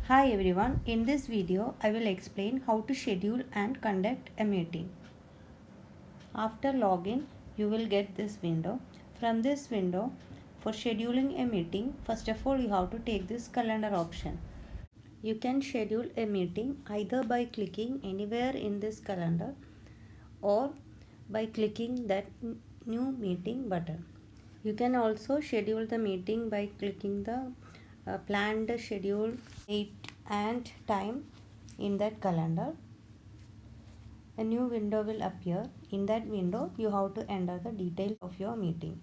Hi everyone, in this video I will explain how to schedule and conduct a meeting. After login, you will get this window. From this window, for scheduling a meeting, first of all you have to take this calendar option. You can schedule a meeting either by clicking anywhere in this calendar or by clicking that new meeting button. You can also schedule the meeting by clicking the planned schedule date and time in that calendar. A new window will appear. In that window, you have to enter the details of your meeting.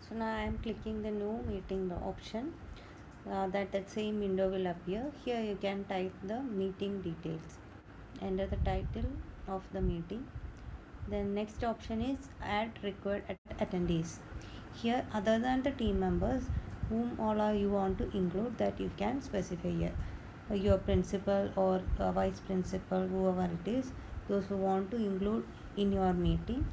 So now I am clicking the new meeting option. That same window will appear. Here you can type the meeting details. Enter the title of the meeting. Then next option is add required attendees. Here, other than the team members, whom all are you want to include, that you can specify here. Your principal or vice principal, whoever it is, those who want to include in your meeting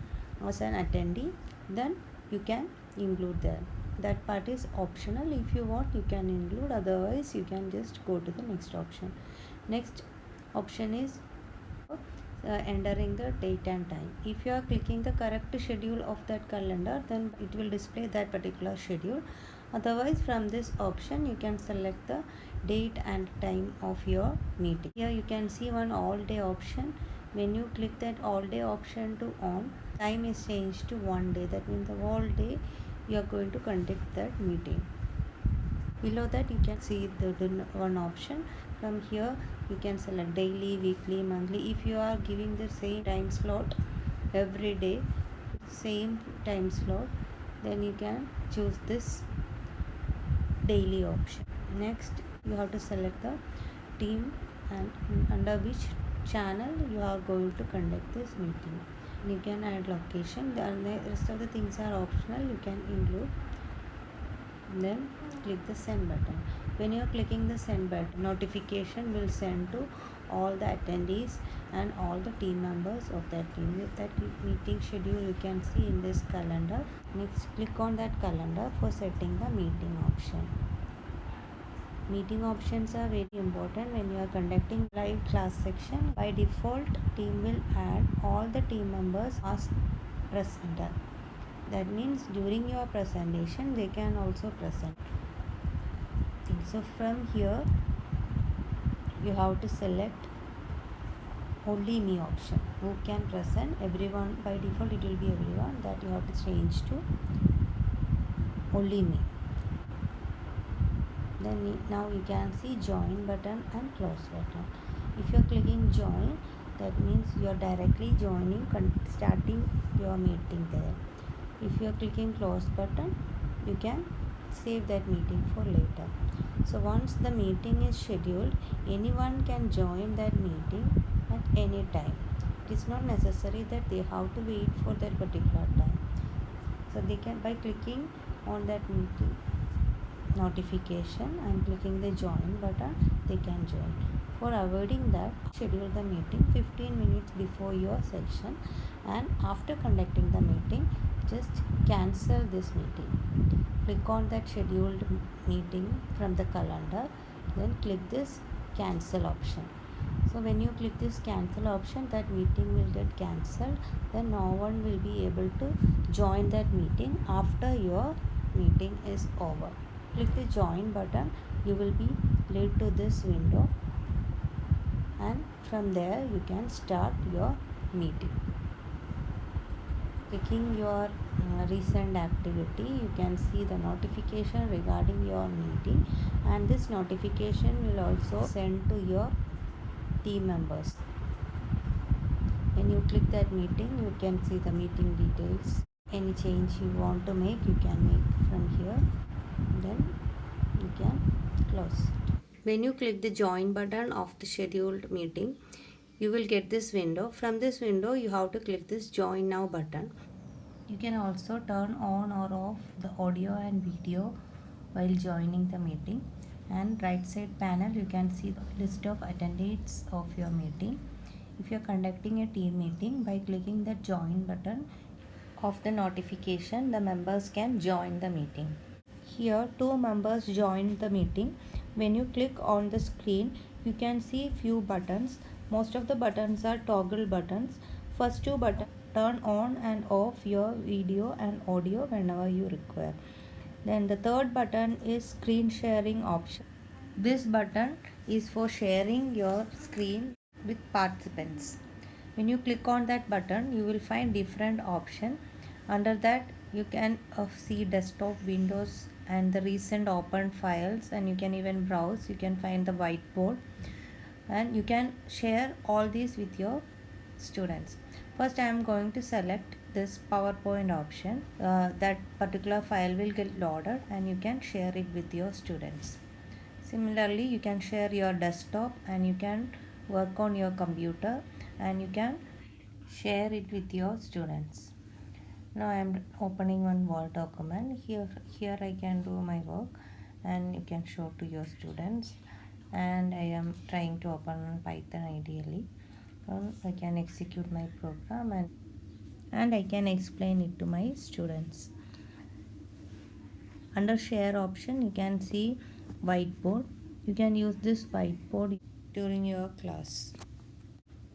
as an attendee, then you can include them. That part is optional. If you want, you can include, otherwise you can just go to the next option. Next option is entering the date and time. If you are clicking the correct schedule of that calendar, then it will display that particular schedule. Otherwise, from this option you can select the date and time of your meeting. Here you can see one all day option. When you click that all day option to on, time is changed to 1 day. That means the whole day you are going to conduct that meeting. Below that you can see the one option. From here you can select daily, weekly, monthly. If you are giving the same time slot every day, same time slot, then you can choose this daily option. Next you have to select the team and under which channel you are going to conduct this meeting. You can add location. The rest of the things are optional. You can include. Then click the send button. When you are clicking the send button, notification will send to all the attendees and all the team members of that team. If that meeting schedule you can see in this calendar. Next click on that calendar for setting the meeting option. Meeting options are very important when you are conducting live class section. By default, team will add all the team members as presenter. That means during your presentation they can also present. So from here you have to select only me option. Who can present? Everyone. By default it will be everyone. That you have to change to only me. Then now you can see join button and close button. If you are clicking join, that means you are directly joining, starting your meeting there. If you are clicking close button, you can save that meeting for later. So once the meeting is scheduled, anyone can join that meeting at any time. It is not necessary that they have to wait for that particular time. So they can, by clicking on that meeting notification and clicking the join button, they can join. For avoiding that, schedule the meeting 15 minutes before your session, and after conducting the meeting, just cancel this meeting. Click on that scheduled meeting from the calendar, then click this cancel option. So when you click this cancel option, that meeting will get cancelled. Then no one will be able to join that meeting after your meeting is over. Click the join button, you will be led to this window, and from there you can start your meeting. Clicking your recent activity, you can see the notification regarding your meeting, and this notification will also send to your team members. When you click that meeting, you can see the meeting details. Any change you want to make, you can make from here. Then you can close it. When you click the join button of the scheduled meeting, you will get this window. From this window, you have to click this join now button. You can also turn on or off the audio and video while joining the meeting. And right side panel, you can see the list of attendees of your meeting. If you are conducting a team meeting, by clicking the join button of the notification, the members can join the meeting. Here 2 members joined the meeting. When you click on the screen, you can see few buttons. Most of the buttons are toggle buttons. First two buttons turn on and off your video and audio whenever you require. Then the third button is screen sharing option. This button is for sharing your screen with participants. When you click on that button, you will find different option. Under that, you can see desktop windows and the recent open files, and you can even browse. You can find the whiteboard, and you can share all these with your students. First, I am going to select this PowerPoint option. That particular file will get loaded and you can share it with your students. Similarly, you can share your desktop and you can work on your computer and you can share it with your students. Now I am opening one Word document. Here I can do my work and you can show to your students. And I am trying to open Python ideally. I can execute my program and I can explain it to my students. Under share option, you can see whiteboard. You can use this whiteboard during your class.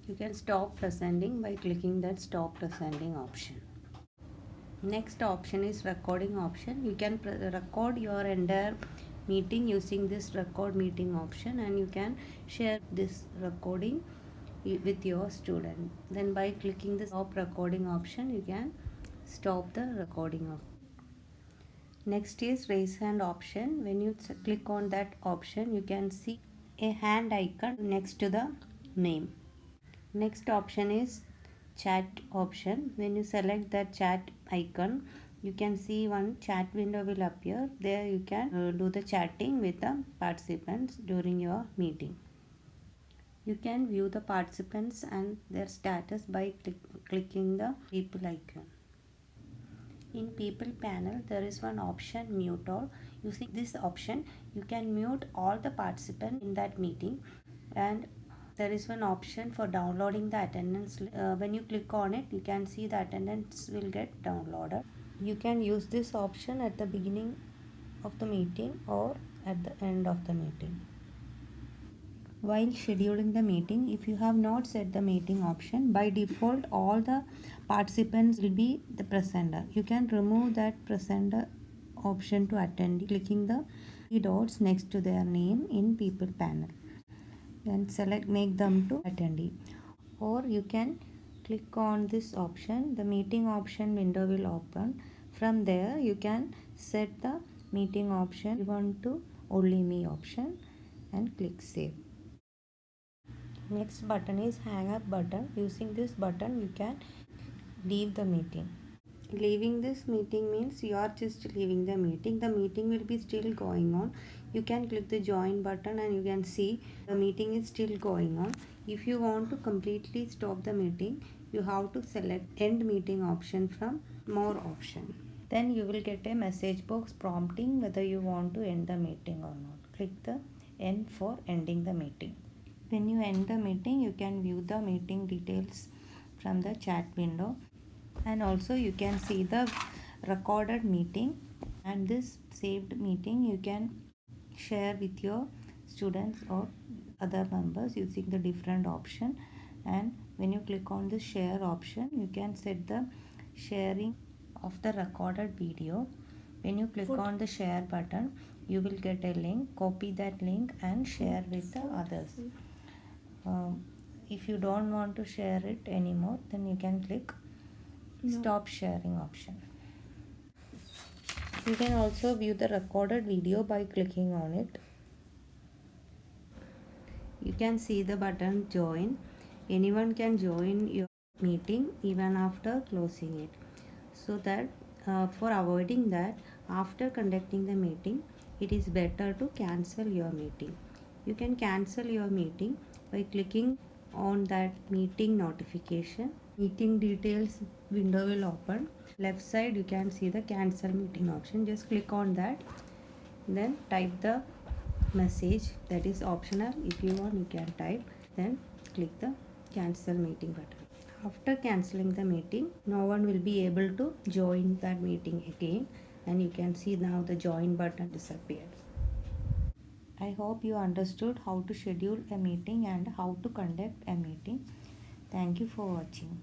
You can stop presenting by clicking that stop presenting option. Next option is recording option. You can record your entire meeting using this record meeting option, and you can share this recording with your student. Then by clicking the stop recording option, you can stop the recording. Next is raise hand option. When you click on that option, you can see a hand icon next to the name. Next option is chat option. When you select that chat icon, you can see one chat window will appear. There you can do the chatting with the participants during your meeting. You can view the participants and their status by clicking the people icon. In people panel, there is one option mute all. Using this option, you can mute all the participants in that meeting, and there is one option for downloading the attendance. When you click on it, you can see the attendance will get downloaded. You can use this option at the beginning of the meeting or at the end of the meeting. While scheduling the meeting, if you have not set the meeting option, by default all the participants will be the presenter. You can remove that presenter option to attendee clicking the three dots next to their name in people panel. Then make them to attendee, or you can click on this option. The meeting option window will open. From there you can set the meeting option given to only me option and click save. Next button is hang up button. Using this button you can leave the meeting. Leaving this meeting means you are just leaving the meeting. The meeting will be still going on. You can click the join button and you can see the meeting is still going on. If you want to completely stop the meeting, you have to select end meeting option from more option. Then you will get a message box prompting whether you want to end the meeting or not. Click the end for ending the meeting. When you end the meeting, you can view the meeting details from the chat window, and also you can see the recorded meeting, and this saved meeting you can share with your students or other members using the different option. And when you click on the share option, you can set the sharing of the recorded video. When you click on the share button, you will get a link. Copy that link and share with the others. If you don't want to share it anymore, then you can click stop sharing option. You can also view the recorded video by clicking on it. You can see the button join. Anyone can join your meeting even after closing it. So that for avoiding that, after conducting the meeting, it is better to cancel your meeting. You can cancel your meeting by clicking on that meeting notification. Meeting details window will open. Left side you can see the cancel meeting option. Just click on that, then type the message. That is optional. If you want, you can type, then click the cancel meeting button. After cancelling the meeting, no one will be able to join that meeting again, and you can see now the join button disappeared. I hope you understood how to schedule a meeting and how to conduct a meeting. Thank you for watching.